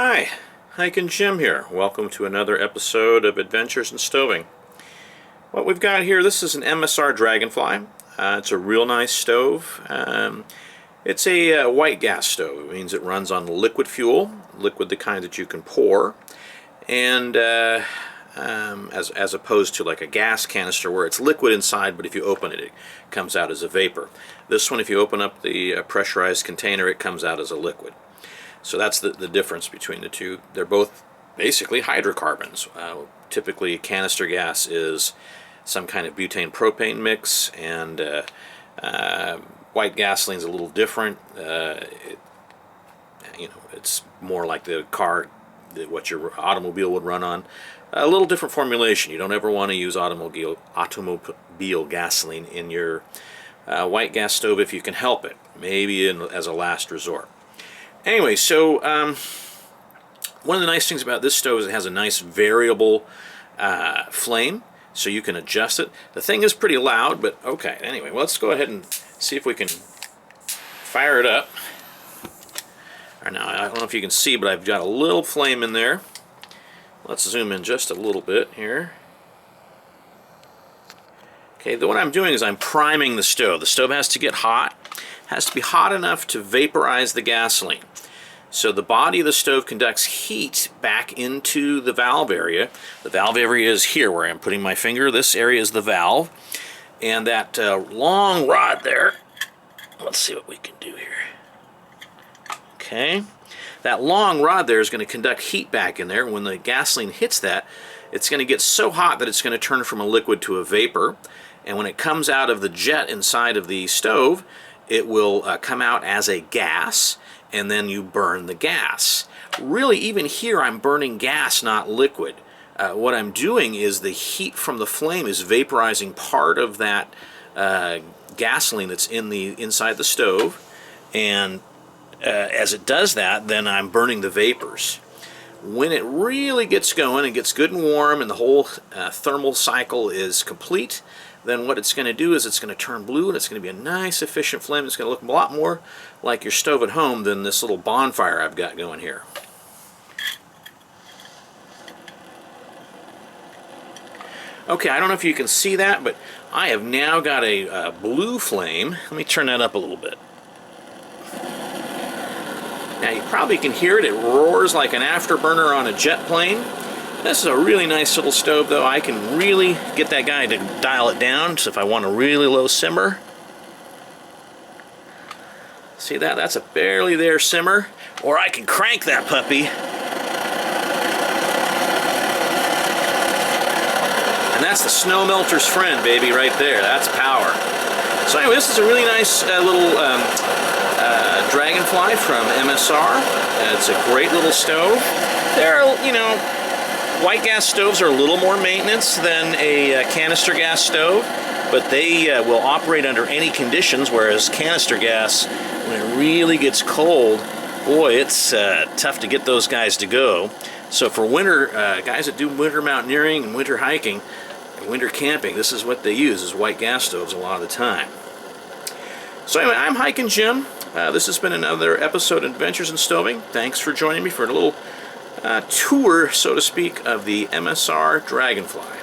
Hi, Hikin' Jim here. Welcome to another episode of Adventures in Stoving. What we've got here, this is an MSR Dragonfly. It's a real nice stove. It's a white gas stove. It means it runs on liquid fuel, liquid the kind that you can pour, and as opposed to like a gas canister where it's liquid inside, but if you open it, it comes out as a vapor. This one, if you open up the pressurized container, it comes out as a liquid. So that's the difference between the two. They're both basically hydrocarbons. Typically, canister gas is some kind of butane propane mix, and white gasoline is a little different. It's more like the car, what your automobile would run on. A little different formulation. You don't ever want to use automobile gasoline in your white gas stove if you can help it. Maybe as a last resort. Anyway, so one of the nice things about this stove is it has a nice variable flame, so you can adjust it. The thing is pretty loud, but okay. Anyway, well, let's go ahead and see if we can fire it up. Right now, I don't know if you can see, but I've got a little flame in there. Let's zoom in just a little bit here. Okay, what I'm doing is I'm priming the stove. The stove has to get hot. It has to be hot enough to vaporize the gasoline. So the body of the stove conducts heat back into the valve area. The valve area is here where I'm putting my finger. This area is the valve. And that long rod there, let's see what we can do here. Okay. That long rod there is going to conduct heat back in there. When the gasoline hits that, it's going to get so hot that it's going to turn from a liquid to a vapor. And when it comes out of the jet inside of the stove, it will come out as a gas, and then you burn the gas. Really, even here, I'm burning gas, not liquid. What I'm doing is the heat from the flame is vaporizing part of that gasoline that's inside the stove, and as it does that, then I'm burning the vapors. When it really gets going and gets good and warm and the whole thermal cycle is complete, then what it's going to do is it's going to turn blue, and it's going to be a nice efficient flame. It's going to look a lot more like your stove at home than this little bonfire I've got going here. Okay, I don't know if you can see that, but I have now got a blue flame. Let me turn that up a little bit. Now you probably can hear it. It roars like an afterburner on a jet plane. This is a really nice little stove, though. I can really get that guy to dial it down, so if I want a really low simmer. See that? That's a barely there simmer. Or I can crank that puppy. And that's the snow melter's friend, baby, right there. That's power. So anyway, this is a really nice little Dragonfly from MSR. It's a great little stove. They're, white gas stoves are a little more maintenance than a canister gas stove, but they will operate under any conditions, whereas canister gas, when it really gets cold, boy, it's tough to get those guys to go. So for winter, guys that do winter mountaineering and winter hiking and winter camping, this is what they use, is white gas stoves a lot of the time. So anyway, I'm Hikin' Jim. This has been another episode of Adventures in Stoving. Thanks for joining me for a little tour, so to speak, of the MSR Dragonfly.